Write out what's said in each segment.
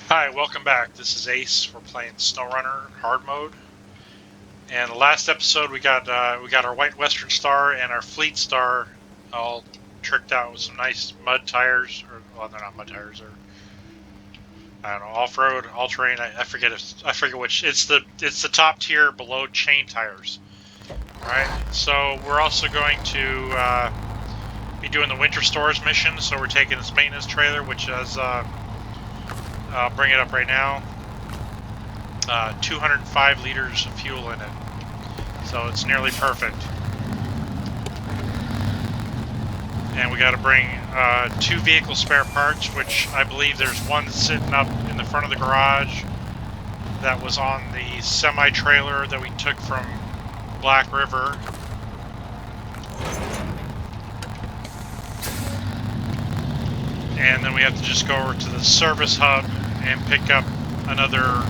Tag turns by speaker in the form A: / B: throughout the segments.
A: Hi, welcome back. This is Ace. We're playing SnowRunner hard mode. And the last episode, we got our White Western Star and our Fleet Star all tricked out with some nice mud tires, or well, they're not mud tires. They're, I don't know, off-road, all-terrain. I forget which. It's the top tier below chain tires. All right. So we're also going to be doing the winter stores mission. So we're taking this maintenance trailer, which is I'll bring it up right now. 205 liters of fuel in it, so it's nearly perfect. And we got to bring 2 vehicle spare parts, which I believe there's one sitting up in the front of the garage that was on the semi-trailer that we took from Black River. And then we have to just go over to the service hub and pick up another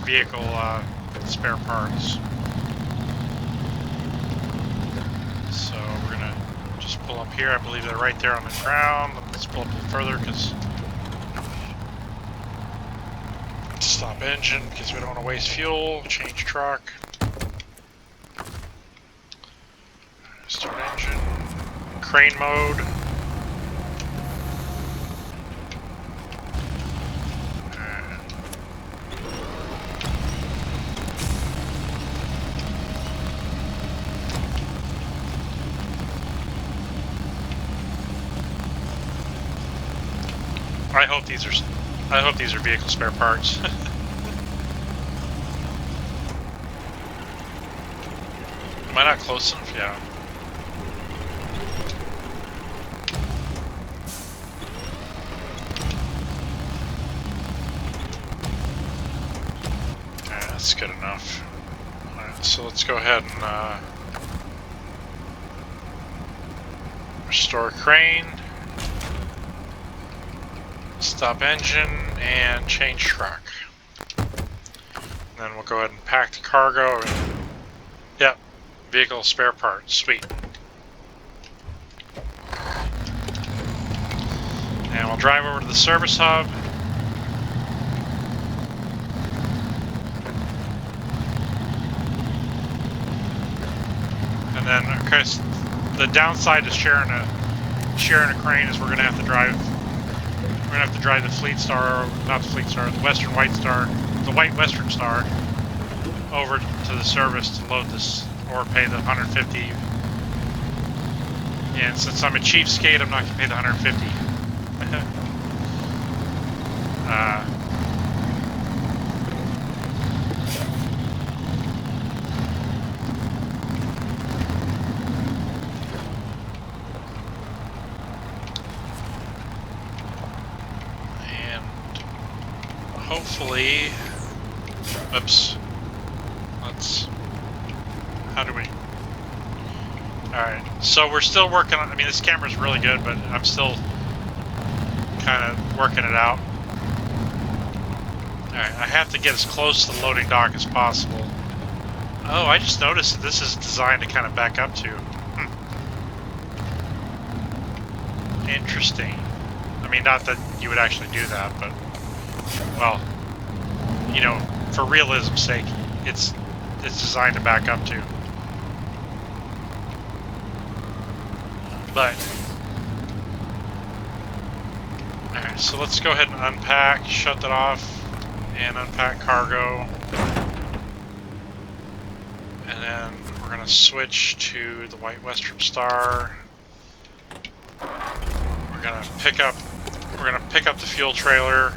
A: vehicle spare parts. So we're gonna just pull up here. I believe they're right there on the ground. Let's pull up a little further because stop engine because we don't want to waste fuel. Change truck. Start engine. Crane mode. I hope these are vehicle spare parts. Am I not close enough? Yeah. Yeah, that's good enough. Alright, so let's go ahead and restore crane. Stop engine and change truck. And then we'll go ahead and pack the cargo. And, yep, vehicle spare parts. Sweet. And we'll drive over to the service hub. And then, okay, the downside to sharing a crane is we're gonna have to drive. We're gonna have to drive the Fleet Star, not the Fleet Star, the Western White Star, the White Western Star, over to the service to load this, or pay the 150. And since I'm a cheapskate, I'm not gonna pay the 150. Hopefully, oops, how do we, alright, so we're still working on, I mean this camera's really good, but I'm still kind of working it out. Alright, I have to get as close to the loading dock as possible. Oh, I just noticed that this is designed to kind of back up to. Interesting. I mean, not that you would actually do that, but well, you know, for realism's sake, it's designed to back up to. But alright, so let's go ahead and unpack, shut that off, and unpack cargo. And then we're gonna switch to the White Western Star. We're gonna pick up the fuel trailer.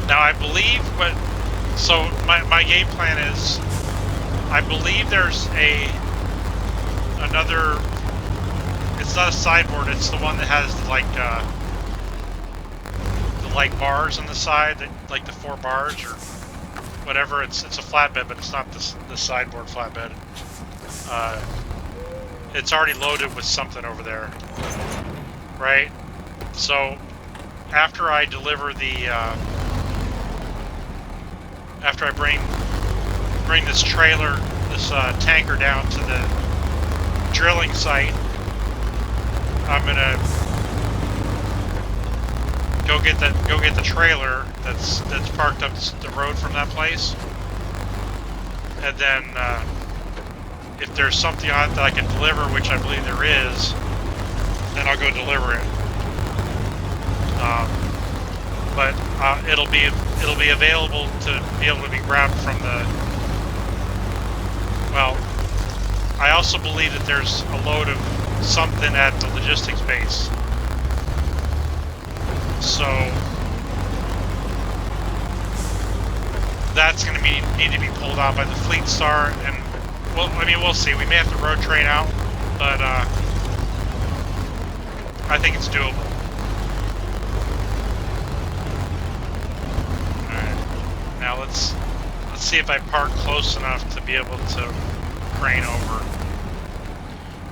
A: Now I believe so my game plan is, I believe there's another, it's not a sideboard, it's the one that has the bars on the side, like the 4 bars or whatever. It's a flatbed, but it's not the sideboard flatbed. It's already loaded with something over there, right? So after I deliver the after I bring this trailer, this tanker down to the drilling site, I'm gonna go get the trailer that's parked up the road from that place, and then if there's something on it that I can deliver, which I believe there is, then I'll go deliver it. But it'll be available to be able to be grabbed from the. Well, I also believe that there's a load of something at the logistics base. So that's going to need to be pulled out by the Fleet Star, and well, I mean, we'll see. We may have to road train out, but I think it's doable. All right, now let's see if I park close enough to be able to crane over.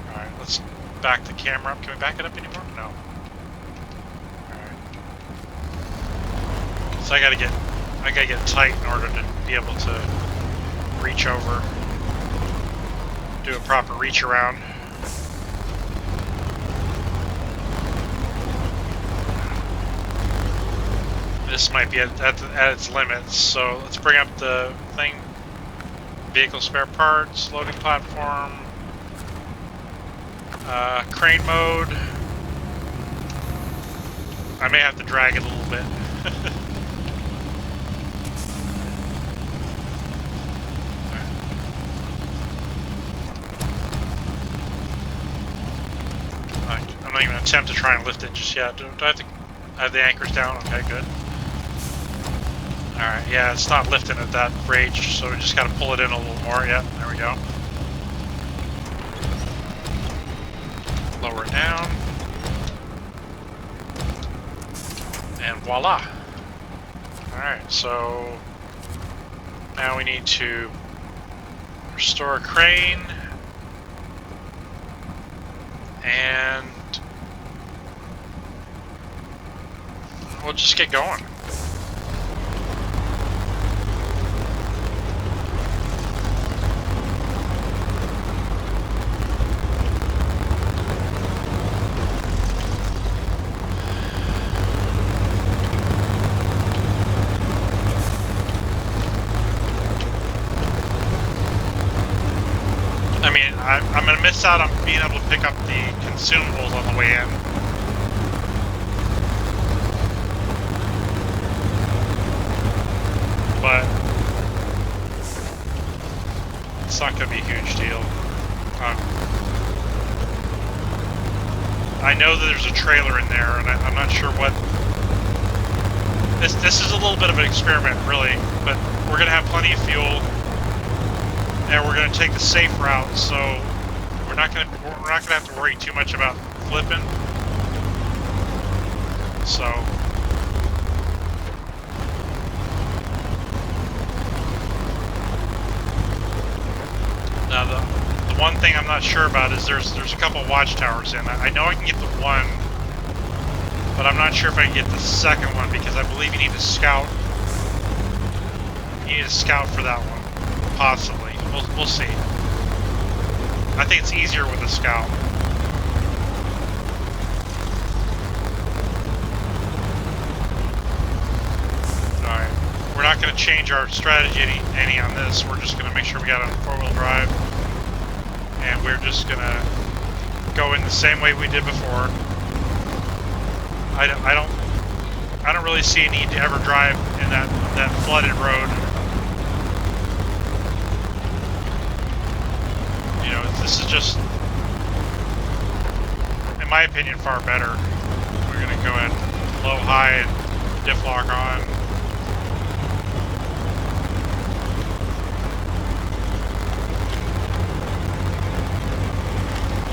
A: All right, let's back the camera up. Can we back it up anymore? No. So I gotta get tight in order to be able to reach over, do a proper reach around. This might be at its limits, so let's bring up the thing. Vehicle spare parts, loading platform, crane mode. I may have to drag it a little bit. I'm not even gonna attempt to try and lift it just yet. Do I have the anchors down? Okay, good. Alright, yeah, it's not lifting at that rate, so we just gotta pull it in a little more. Yeah, there we go. Lower it down. And voila! Alright, so now we need to restore a crane. And we'll just get going. I mean, I'm going to miss out on being able to pick up the consumables on the way in. But it's not going to be a huge deal. I know that there's a trailer in there, and I'm not sure what... This is a little bit of an experiment, really, but we're going to have plenty of fuel. And we're going to take the safe route, so we're not going to have to worry too much about flipping. So now the one thing I'm not sure about is there's a couple watchtowers in. I know I can get the one, but I'm not sure if I can get the second one because I believe you need to scout. You need to scout for that one, possibly. We'll see. I think it's easier with a scout. Alright. We're not going to change our strategy any on this. We're just going to make sure we got it on four-wheel drive. And we're just going to go in the same way we did before. I don't really see a need to ever drive in that flooded road. This is just, in my opinion, far better. We're going to go in low, high, and diff lock on.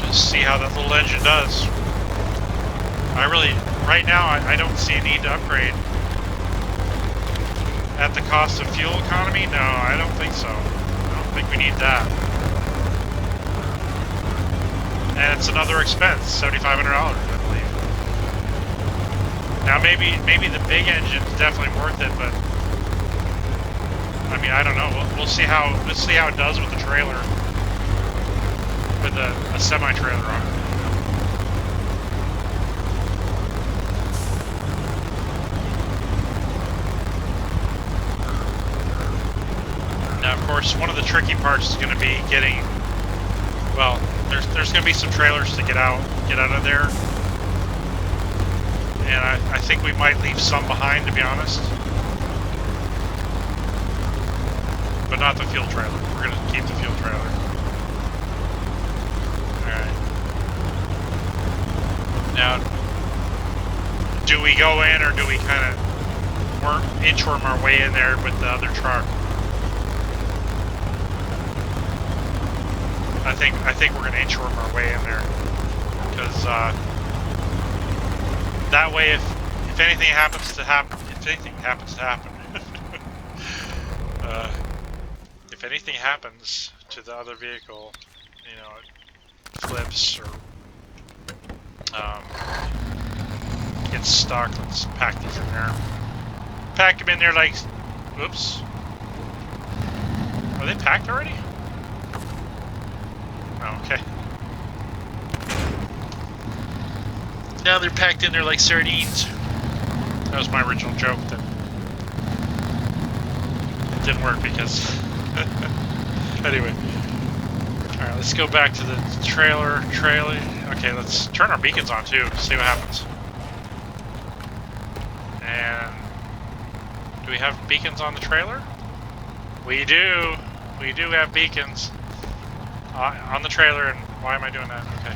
A: Just see how that little engine does. Right now, I don't see a need to upgrade. At the cost of fuel economy? No, I don't think so. I don't think we need that. And it's another expense, $7,500, I believe. Now maybe the big engine's definitely worth it, but I mean, I don't know. We'll see how it does with the trailer, with a semi trailer on it. Now, of course, one of the tricky parts is going to be getting. Well, there's going to be some trailers to get out of there, and I think we might leave some behind, to be honest. But not the fuel trailer. We're going to keep the fuel trailer. Alright. Now, do we go in or do we kind of inchworm our way in there with the other truck? I think we're going to inchworm our way in there. Because that way if anything happens to happen, if anything happens to the other vehicle, you know, it flips or gets stuck, let's pack these in there. Pack them in there like, whoops. Are they packed already? Oh, okay. Now they're packed in there like sardines. That was my original joke that didn't work because... Anyway. Alright, let's go back to the trailer. Okay, let's turn our beacons on too, see what happens. And... do we have beacons on the trailer? We do! We do have beacons on the trailer, and why am I doing that? Okay.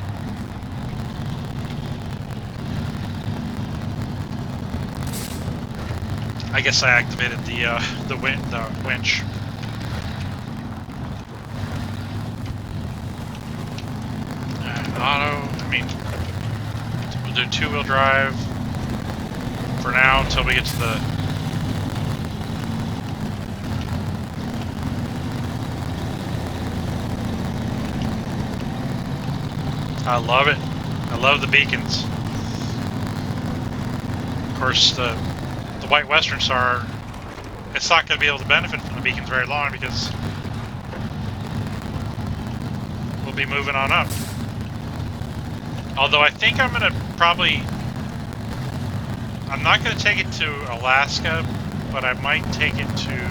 A: I guess I activated the winch. Auto, I mean, we'll do two-wheel drive for now until we get to the... I love it. I love the beacons. Of course, the White Western Star, it's not going to be able to benefit from the beacons very long because we'll be moving on up. Although I think I'm going to probably... I'm not going to take it to Alaska, but I might take it to...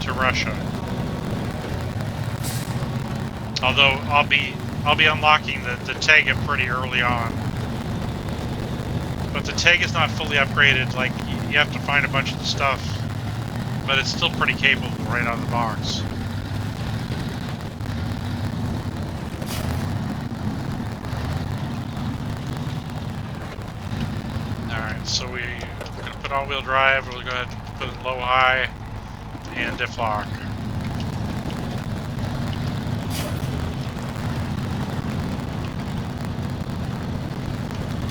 A: to Russia. Although I'll be unlocking the Tega pretty early on. But the Tega is not fully upgraded, like you have to find a bunch of the stuff. But it's still pretty capable right out of the box. Alright, so we're going to put all-wheel drive, we'll go ahead and put it low, high, and diff lock.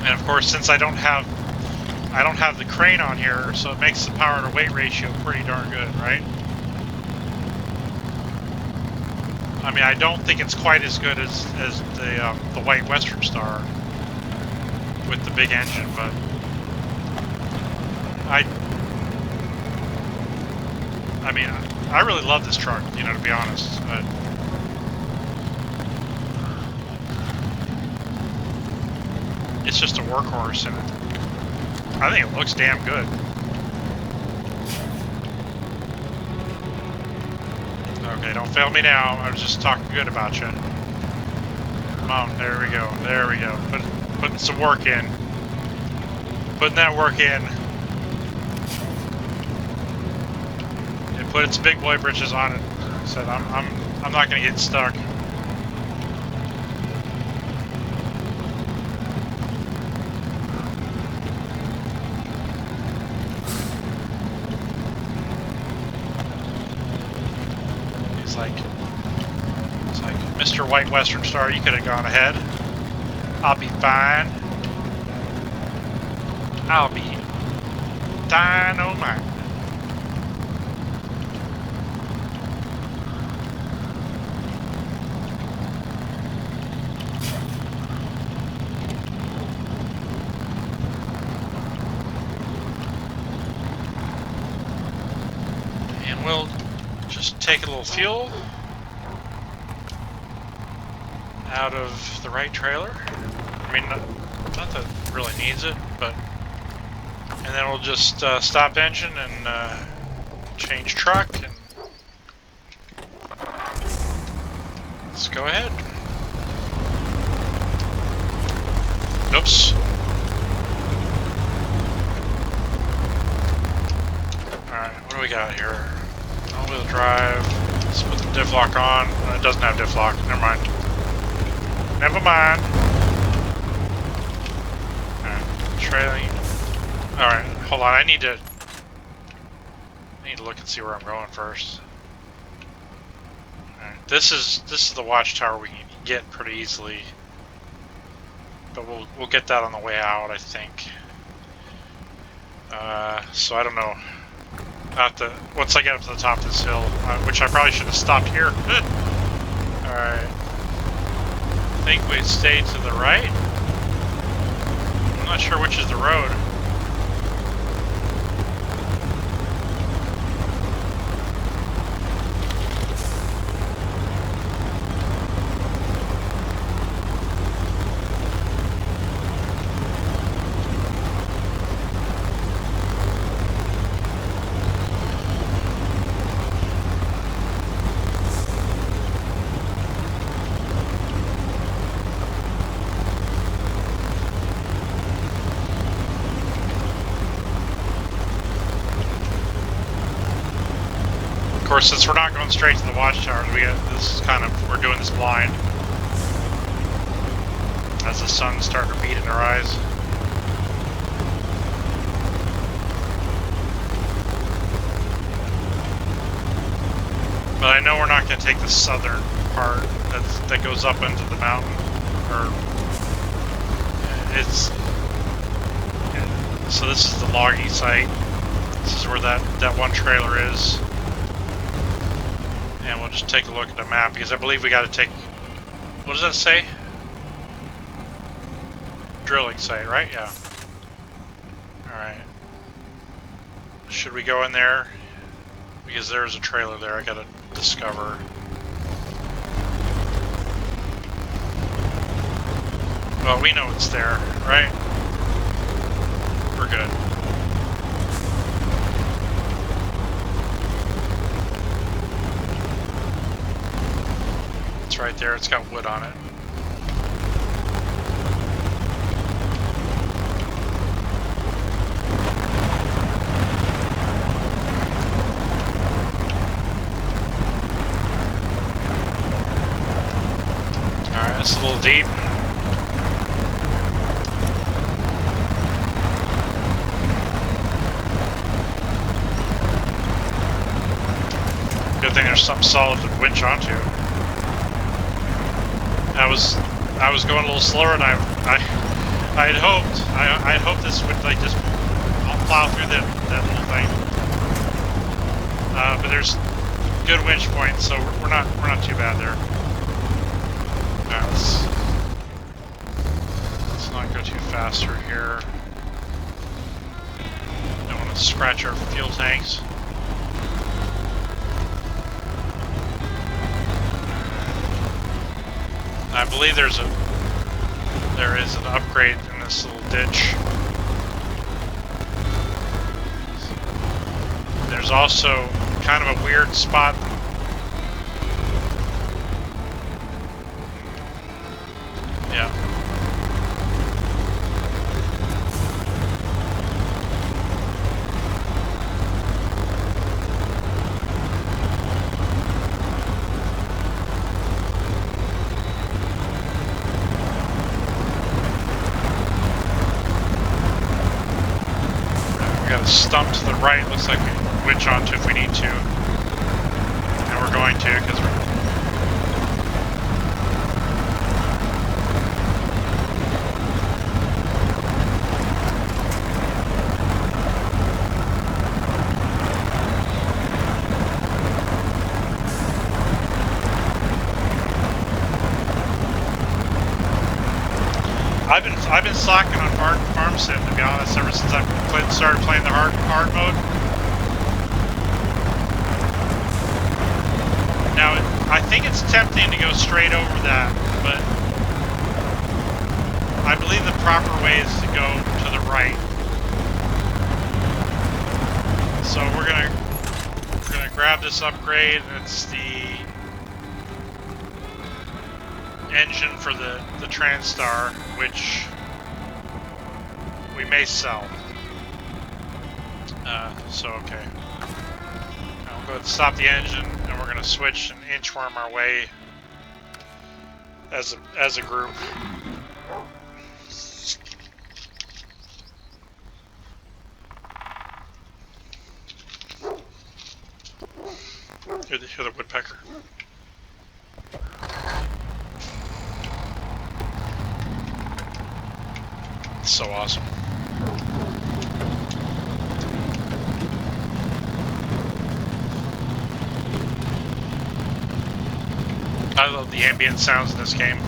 A: And of course, since I don't have the crane on here, so it makes the power to weight ratio pretty darn good, right? I mean, I don't think it's quite as good as the White Western Star with the big engine, but I mean, I really love this truck, you know, to be honest. It's just a workhorse, and I think it looks damn good. Okay, don't fail me now. I was just talking good about you. Come on, there we go. There we go. Putting some work in. Putting that work in. It put its big boy britches on it. Said I'm not gonna get stuck. It's like, Mr. White Western Star, you could have gone ahead. I'll be fine. I'll be dynamite. we'll just take a little fuel out of the right trailer. I mean, not that it really needs it, but... And then we'll just stop engine and change truck, and let's go ahead. Oops. Alright, what do we got here? All-wheel drive. Let's put the diff lock on. It doesn't have diff lock. Never mind. Never mind. Alright, trailing. Alright, hold on. I need to look and see where I'm going first. Alright, this is the watchtower we can get pretty easily. But we'll get that on the way out, I think. So I don't know. Once I get up to the top of this hill, which I probably should have stopped here. Alright. I think we stay to the right. I'm not sure which is the road. Of course, since we're not going straight to the watchtower, we're doing this blind. As the sun's starting to beat in our eyes. But I know we're not going to take the southern part that goes up into the mountain. So this is the logging site. This is where that one trailer is. And we'll just take a look at the map, because I believe we got to take... What does that say? Drilling site, right? Yeah. Alright. Should we go in there? Because there's a trailer there I gotta discover. Well, we know it's there, right? We're good. It's right there. It's got wood on it. Alright, it's a little deep. Good thing there's something solid to winch onto. I was going a little slower, and I had hoped this would like just plow through that little thing. But there's good winch points, so we're not too bad there. Alright, let's not go too fast through here. Don't want to scratch our fuel tanks. I believe there is an upgrade in this little ditch. There's also kind of a weird spot. Yeah. Stump to the right, looks like we can winch onto if we need to. And we're going to, because I've been slacking on farm sim, to be honest, ever since I started playing the hard mode. Now, I think it's tempting to go straight over that, but I believe the proper way is to go to the right. So we're gonna grab this upgrade. It's the engine for the TranStar, which we may sell. Okay. Now we'll go ahead and stop the engine, and we're gonna switch and inchworm our way as a group. Hear the woodpecker. It's so awesome. I love the ambient sounds in this game.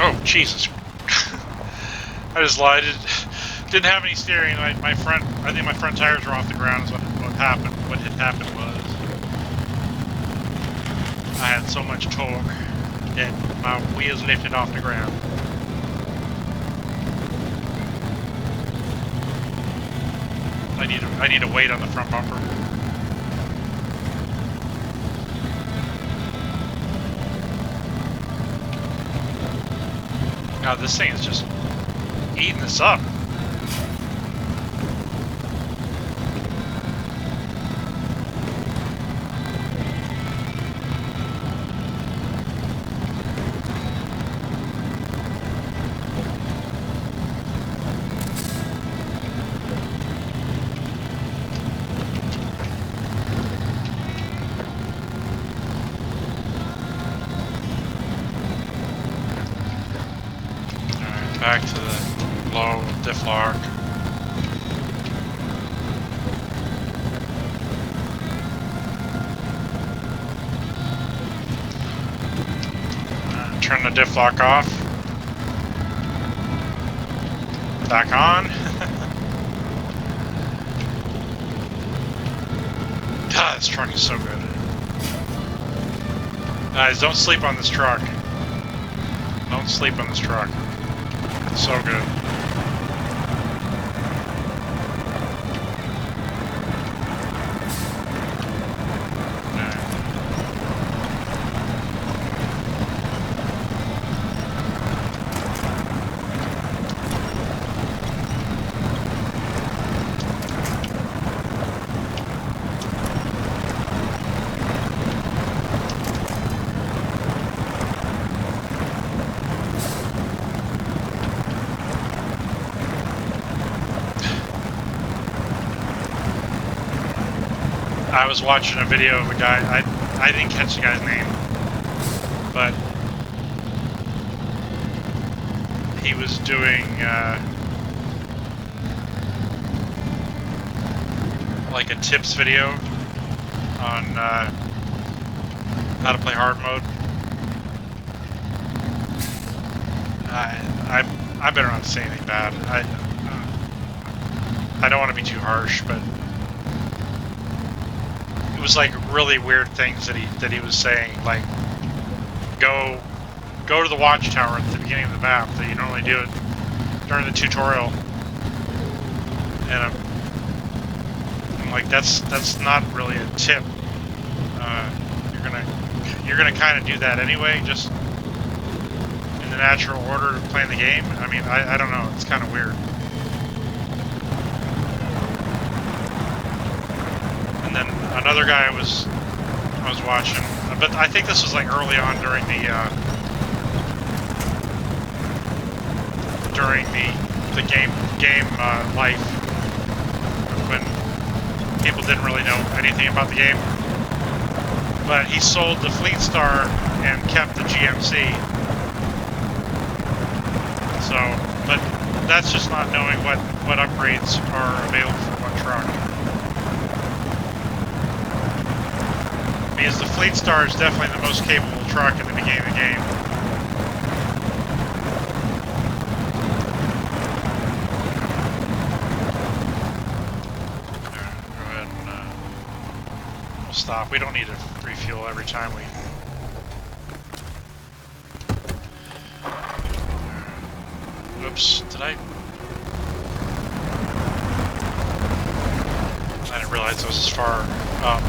A: Oh, Jesus. I just lied. Didn't have any steering. I think my front tires were off the ground is what happened. What had happened was I had so much torque that my wheels lifted off the ground. I need a weight on the front bumper. God, this thing is just eating this up. Back to the low diff lock. Turn the diff lock off. Back on. God, this truck is so good. Guys, don't sleep on this truck. Don't sleep on this truck. So good. I was watching a video of a guy, I didn't catch the guy's name, but he was doing like a tips video on how to play hard mode. I better not say anything bad. I don't want to be too harsh, but it was like really weird things that he was saying, like go to the watchtower at the beginning of the map that you normally do it during the tutorial, and I'm like, that's not really a tip. You're gonna kind of do that anyway, just in the natural order of playing the game. I mean, I don't know, it's kind of weird. And then another guy I was watching, but I think this was like early on during the game life, when people didn't really know anything about the game. But he sold the Fleet Star and kept the GMC. So, but that's just not knowing what upgrades are available for what truck. Because the Fleet Star is definitely the most capable truck in the beginning of the game. Go ahead and we'll stop. We don't need to refuel every time we... Oops, did I didn't realize it was as far up.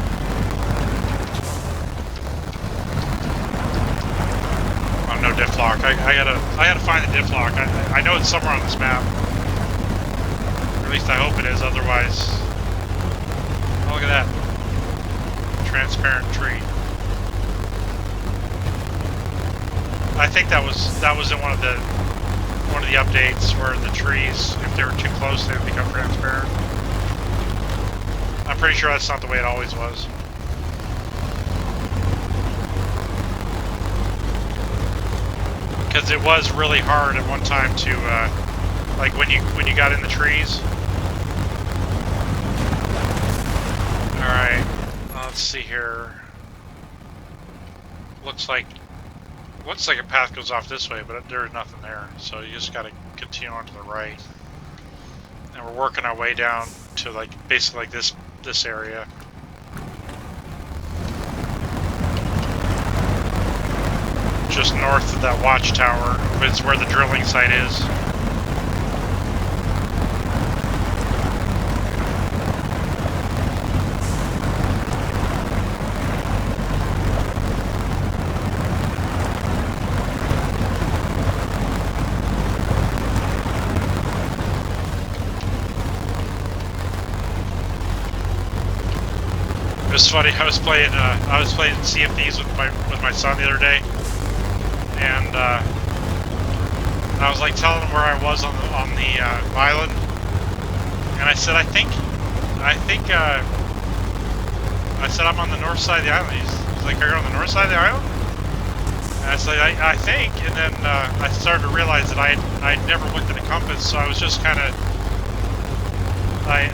A: Oh, no diff lock. I gotta find the diff lock. I know it's somewhere on this map. Or at least I hope it is, otherwise... Oh, look at that. Transparent tree. I think that was in one of the updates where the trees, if they were too close, they would become transparent. I'm pretty sure that's not the way it always was. Because it was really hard at one time to, like when you got in the trees. All right, let's see here. Looks like a path goes off this way, but there's nothing there. So you just got to continue on to the right. And we're working our way down to like basically like this area. Just north of that watchtower is where the drilling site is. It was funny. I was playing Sea of Thieves with my son the other day, and I was like telling him where I was on the island, and I said I said I'm on the north side of the island. He's like, are you on the north side of the island? And I said I think, and then I started to realize that I'd never looked at a compass, so I was just kind of my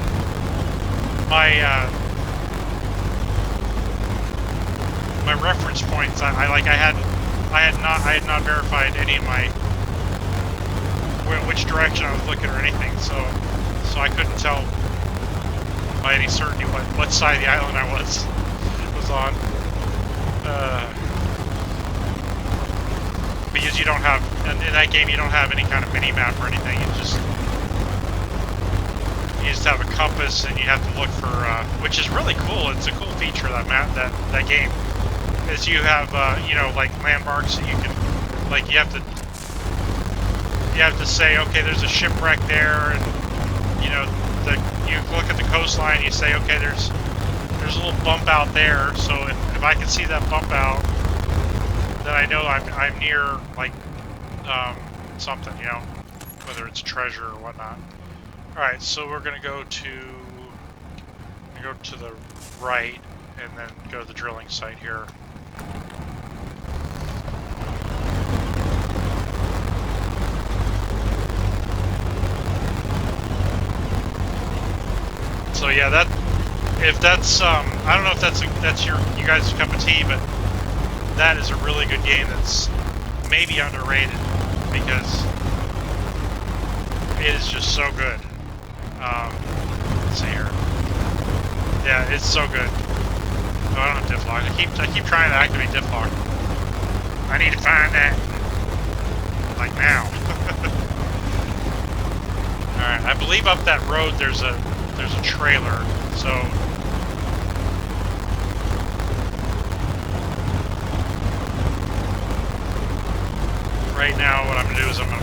A: reference points. I had not verified any of my which direction I was looking or anything. So I couldn't tell by any certainty what side of the island I was on. Because you don't have in that game you don't have any kind of mini map or anything. You just have a compass and you have to look for which is really cool. It's a cool feature of that map that game. Is you have you know, like landmarks that you can, like you have to say, okay, there's a shipwreck there, and you know, you look at the coastline and you say, okay, there's a little bump out there, so if I can see that bump out, then I know I'm near like something, you know, whether it's treasure or whatnot. All right, so we're gonna go to the right and then go to the drilling site here. So yeah, if that's I don't know if that's you guys' cup of tea, but that is a really good game that's maybe underrated because it is just so good. Let's see here. Yeah, it's so good. Oh, I don't have diff lock. I keep trying to activate diff lock. I need to find that like now. All right, I believe up that road there's a trailer. So right now, what I'm gonna do is I'm gonna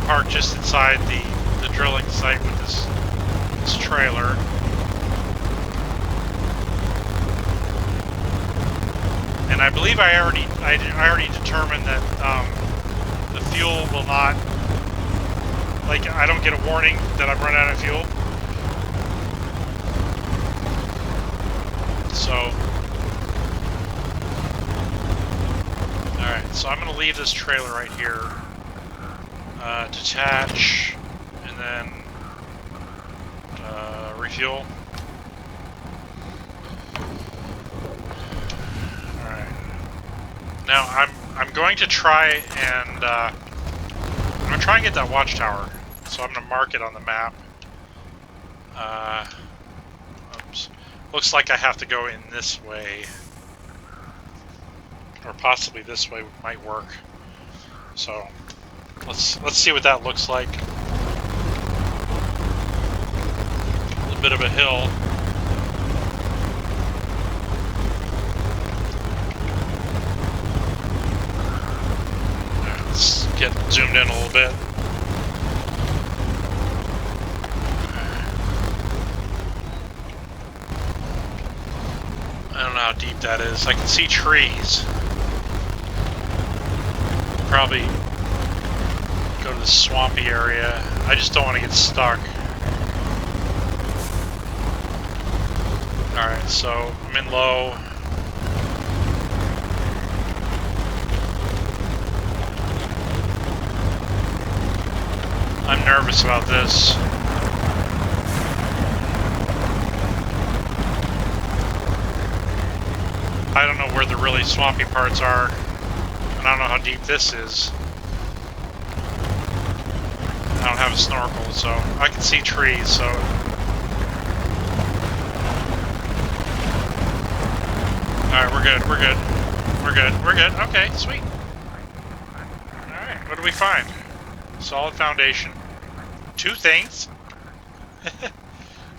A: park just inside the drilling site with this trailer. And I believe I already determined that the fuel will not, like, I don't get a warning that I'm running out of fuel. So, alright, so I'm going to leave this trailer right here, detach, and then refuel. Now I'm going to try and I'm gonna try and get that watchtower. So I'm gonna mark it on the map. Oops. Looks like I have to go in this way, or possibly this way might work. So let's see what that looks like. A little bit of a hill. Let's get zoomed in a little bit. I don't know how deep that is. I can see trees. Probably go to the swampy area. I just don't want to get stuck. Alright, so I'm in low. I'm nervous about this. I don't know where the really swampy parts are, and I don't know how deep this is. I don't have a snorkel, so I can see trees, so... Alright, we're good, we're good. We're good, we're good. Okay, sweet. Alright, what do we find? Solid foundation. 2 things.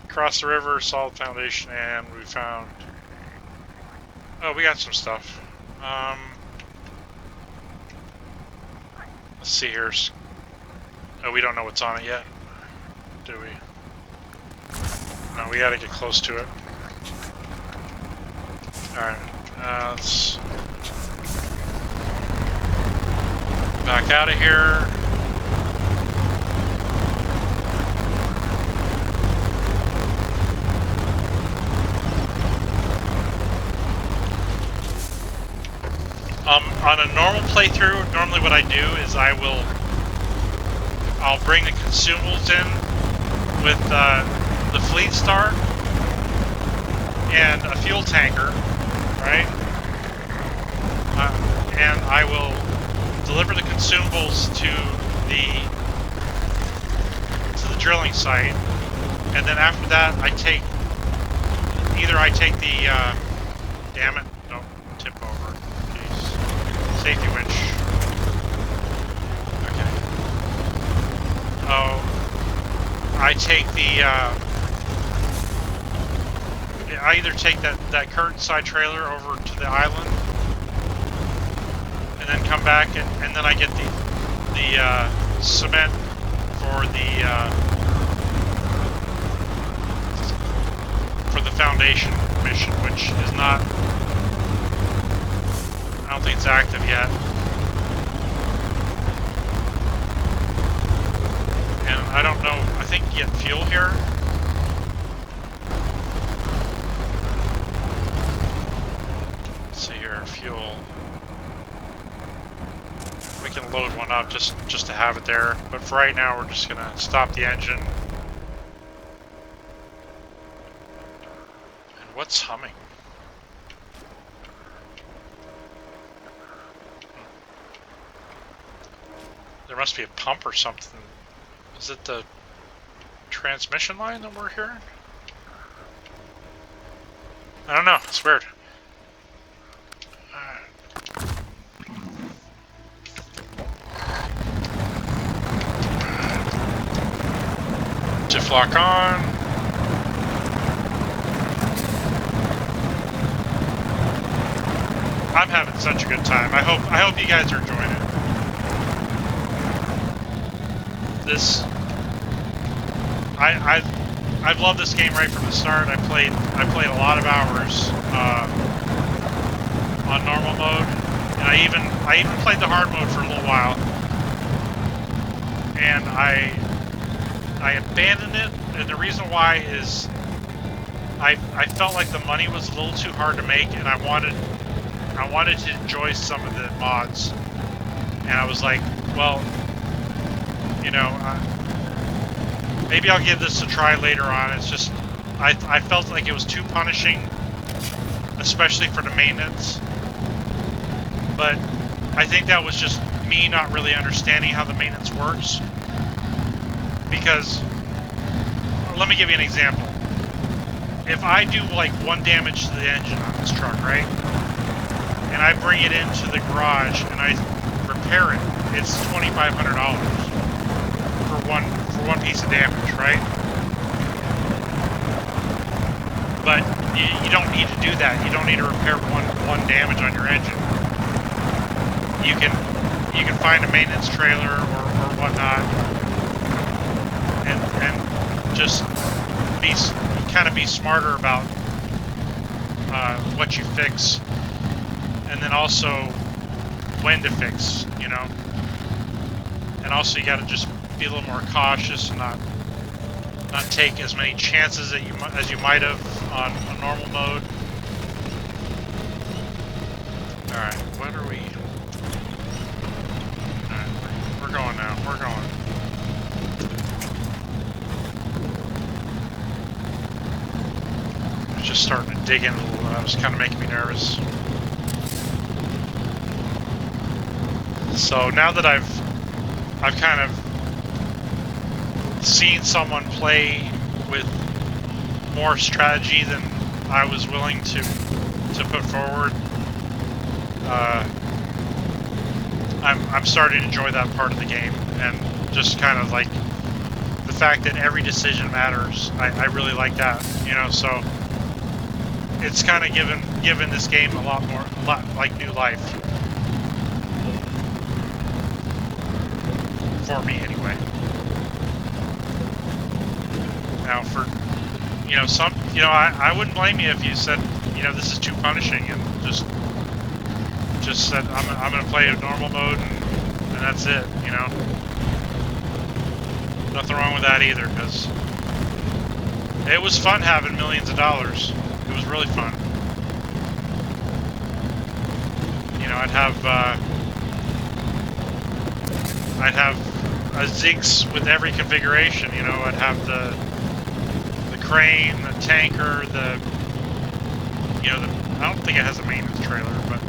A: Across the river, solid foundation, and we found... Oh, we got some stuff. Let's see here. Oh, we don't know what's on it yet, do we? No, we gotta get close to it. Alright, let's... back out of here. On a normal playthrough, normally what I do is I'll bring the consumables in with the fleet star and a fuel tanker, right? And I will deliver the consumables to the drilling site, and then after that I take the damn it, don't tip over. Safety winch. Okay. Oh, I take I either take that curtain side trailer over to the island, and then come back, and then I get the cement for the foundation mission, which is not. I don't think it's active yet. And I don't know, I think you get fuel here. Let's see here, fuel. We can load one up just to have it there. But for right now, we're just gonna stop the engine. And what's humming? There must be a pump or something. Is it the transmission line that we're hearing? I don't know. It's weird. Diff lock on. I'm having such a good time. I hope you guys are enjoying it. I've loved this game right from the start. I played a lot of hours on normal mode, and I even played the hard mode for a little while, and I abandoned it. And the reason why is I felt like the money was a little too hard to make, and I wanted to enjoy some of the mods, and I was like, well, you know, maybe I'll give this a try later on. It's just, I felt like it was too punishing, especially for the maintenance. But I think that was just me not really understanding how the maintenance works. Because, let me give you an example. If I do like 1 damage to the engine on this truck, right? And I bring it into the garage and I repair it, it's $2,500 for one piece of damage, right? But you don't need to do that. You don't need to repair one damage on your engine. You can find a maintenance trailer or whatnot, and just be smarter about what you fix, and then also when to fix, you know. And also you got to just be a little more cautious and not take as many chances as you might have on a normal mode. All right, what are we? All right, we're going now. We're going. I was just starting to dig in a little. That was kind of making me nervous. So now that I've kind of seen someone play with more strategy than I was willing to put forward, I'm starting to enjoy that part of the game, and just kind of like the fact that every decision matters. I really like that, you know. So it's kind of given this game a lot like new life for me, anyway. Now, for I wouldn't blame you if you said, this is too punishing, and just said I'm gonna play a normal mode and that's it, you know. Nothing wrong with that either, because it was fun having millions of dollars. It was really fun. You know, I'd have a Ziggs with every configuration. You know, I'd have the crane, the tanker, I don't think it has a maintenance trailer, but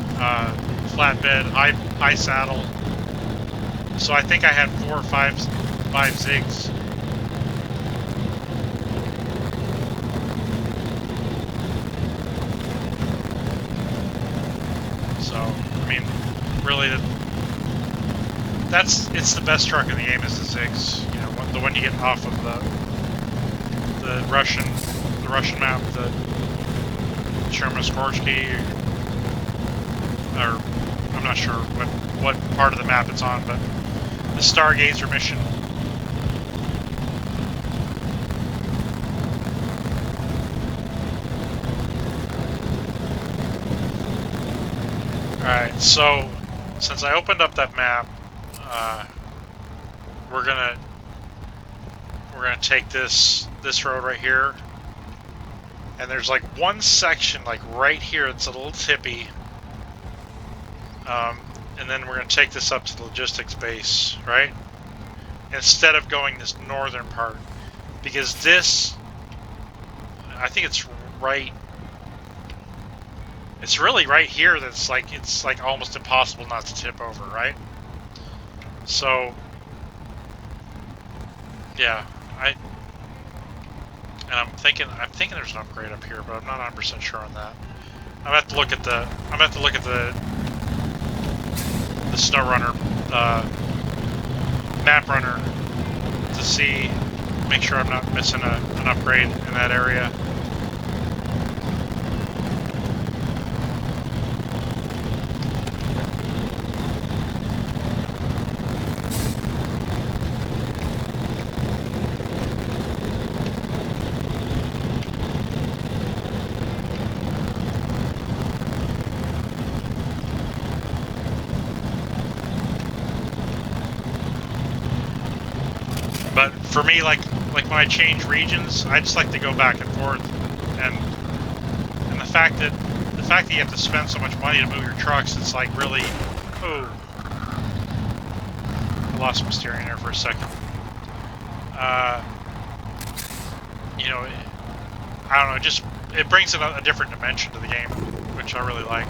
A: flatbed, high saddle. So I think I had 4 or 5 Ziggs. So, I mean, really, it's the best truck in the game is the Ziggs. You know, the one you get off of the Russian map, the Chermoskorski, or I'm not sure what part of the map it's on, but the Stargazer mission. Alright, so since I opened up that map, we're gonna take this road right here, and there's like one section like right here that's a little tippy, and then we're gonna take this up to the logistics base, right? Instead of going this northern part, because this, I think it's really right here that's like, it's like almost impossible not to tip over, right? So yeah, I'm thinking there's an upgrade up here, but I'm not 100% sure on that. I'm gonna have to look at the SnowRunner map runner to make sure I'm not missing an upgrade in that area. But for me, like when I change regions, I just like to go back and forth, and the fact that you have to spend so much money to move your trucks, it's like really, oh, I lost my steering there for a second. You know, I don't know, it brings a different dimension to the game, which I really like.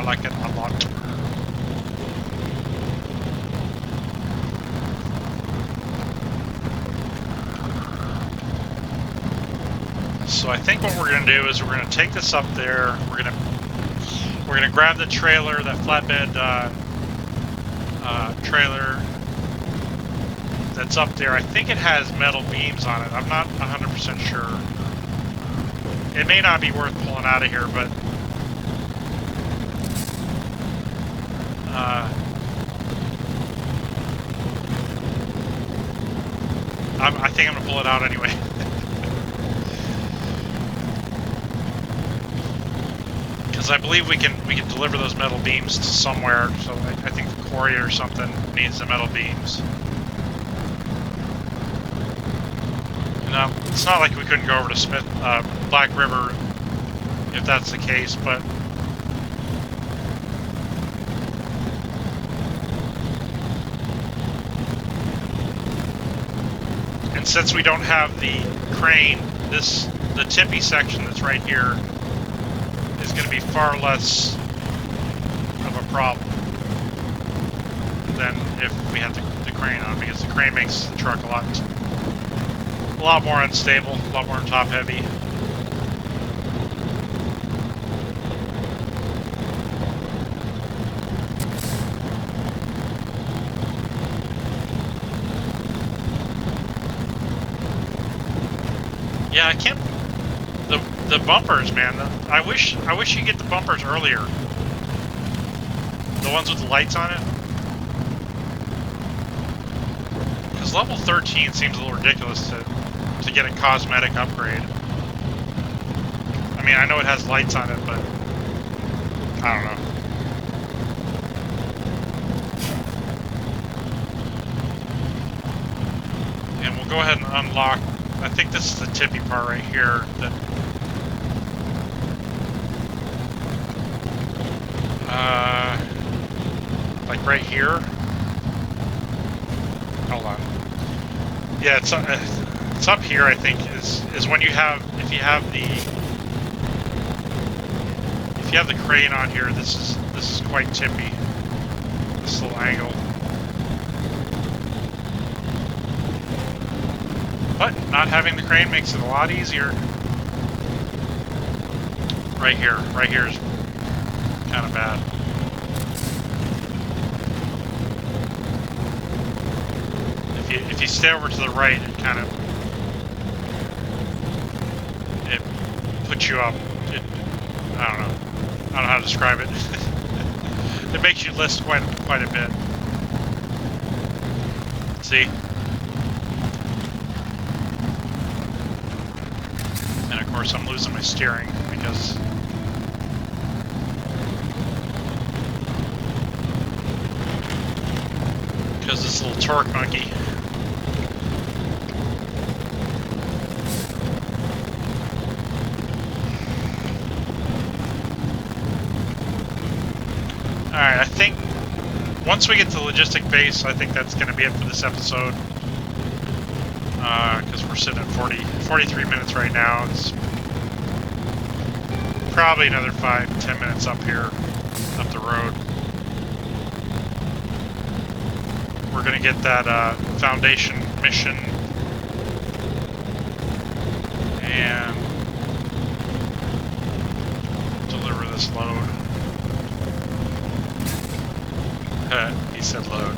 A: I like it a lot. So I think what we're going to do is we're going to take this up there. We're going to grab the trailer, that flatbed trailer that's up there. I think it has metal beams on it. I'm not 100% sure. It may not be worth pulling out of here, but I think I'm going to pull it out anyway. Because I believe we can deliver those metal beams to somewhere. So I think the quarry or something needs the metal beams. Now, it's not like we couldn't go over to Black River if that's the case, but and since we don't have the crane, the tippy section that's right here is going to be far less of a problem than if we had the crane on, because the crane makes the truck a lot more unstable, a lot more top heavy. Yeah, I can't. The bumpers, man. I wish you get the bumpers earlier. The ones with the lights on it. Because level 13 seems a little ridiculous to get a cosmetic upgrade. I mean, I know it has lights on it, but I don't know. And we'll go ahead and unlock. I think this is the tippy part right here. Like right here. Hold on. Yeah, it's up here. I think is when you have if you have the crane on here. This is quite tippy. This little angle. But not having the crane makes it a lot easier. Right here is kind of bad. If you stay over to the right, it kind of puts you up. I don't know how to describe it. It makes you list quite a bit. See? And of course I'm losing my steering because this little torque monkey. Alright, I think once we get to Logistic Base, I think that's going to be it for this episode. Because we're sitting at 43 minutes right now. It's probably another 5-10 minutes up here, up the road. We're going to get that Foundation mission. And deliver this load. He said load.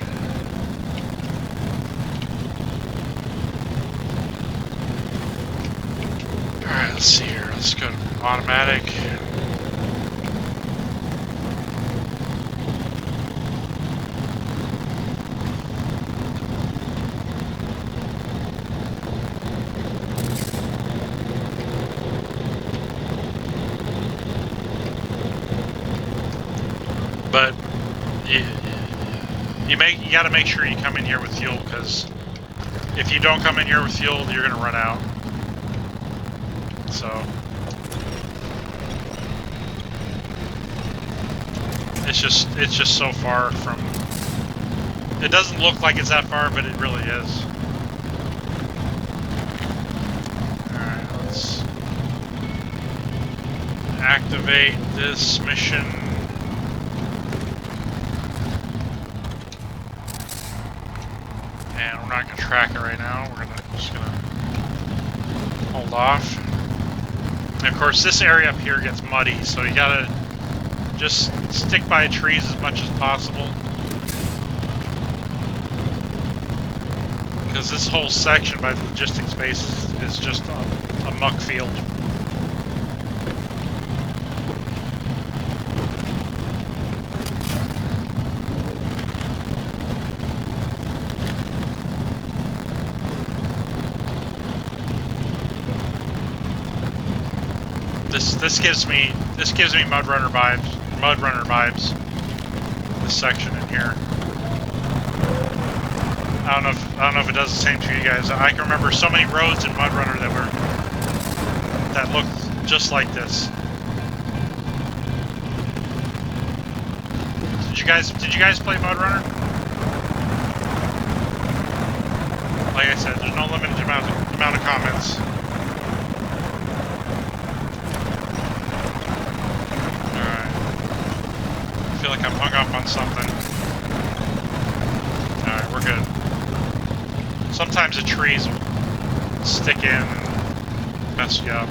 A: Alright, let's see here. Let's go to automatic. But you got to make sure you come in here with fuel, because if you don't come in here with fuel, you're going to run out. So it's just so far from. It doesn't look like it's that far, but it really is. All right, let's activate this mission. And we're not going to track it right now. We're just going to hold off. And of course, this area up here gets muddy, so you got to just stick by trees as much as possible. Because this whole section by the logistics base is just a muck field. This gives me MudRunner vibes. This section in here. I don't know if it does the same to you guys. I can remember so many roads in MudRunner that looked just like this. Did you guys play MudRunner? Like I said, there's no limited amount of comments. I feel like I'm hung up on something. Alright, we're good. Sometimes the trees will stick in and mess you up.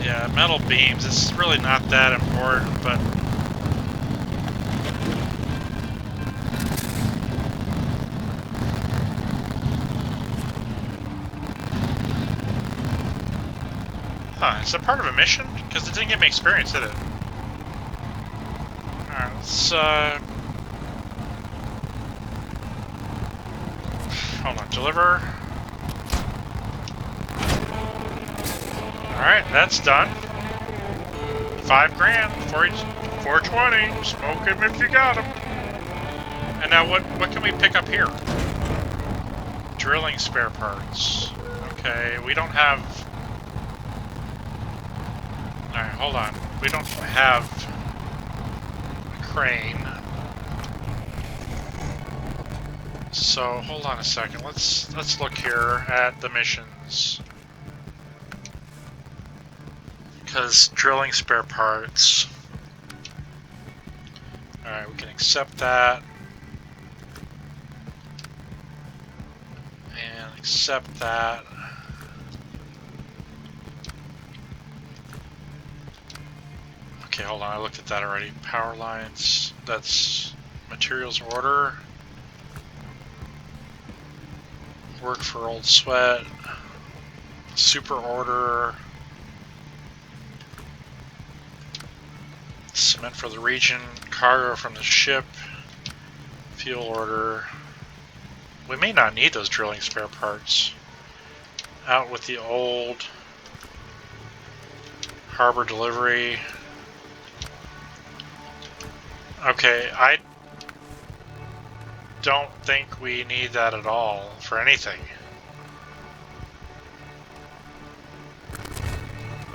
A: Yeah, metal beams, it's really not that important, but... Huh, is that part of a mission? Because it didn't give me experience, did it? Alright, let's, hold on, deliver. Alright, that's done. 5 grand, 420. Smoke him if you got him. And now what can we pick up here? Drilling spare parts. Okay, we don't have... Alright, hold on. We don't have a crane. So, hold on a second. Let's look here at the missions. Because drilling spare parts. Alright, we can accept that. And accept that. Okay, hold on, I looked at that already. Power lines, that's materials order. Work for Old Sweat. Super order. Cement for the region. Cargo from the ship. Fuel order. We may not need those drilling spare parts. Out with the old. Harbor delivery. Okay, I don't think we need that at all for anything.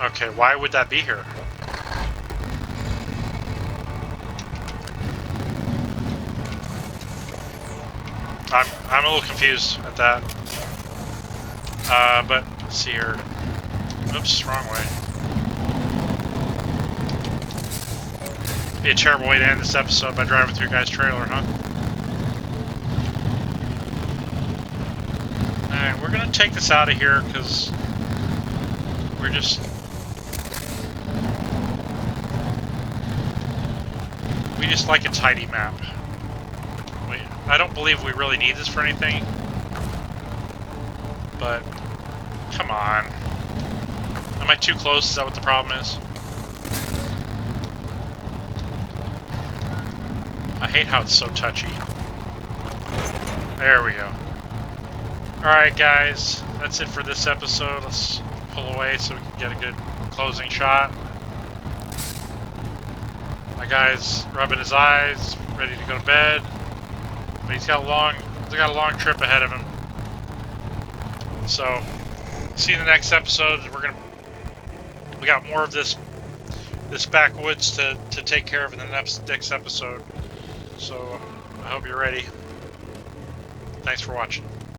A: Okay, why would that be here? I'm a little confused at that. But let's see here. Oops, wrong way. Be a terrible way to end this episode by driving through a guy's trailer, huh? Alright, we're gonna take this out of here because we're just... We just like a tidy map. I don't believe we really need this for anything. But, come on. Am I too close? Is that what the problem is? I hate how it's so touchy. There we go. Alright guys, that's it for this episode. Let's pull away so we can get a good closing shot. My guy's rubbing his eyes, ready to go to bed. But he's got a long trip ahead of him. So, see you in the next episode. We got more of this backwoods to take care of in the next episode. So, I hope you're ready. Thanks for watching.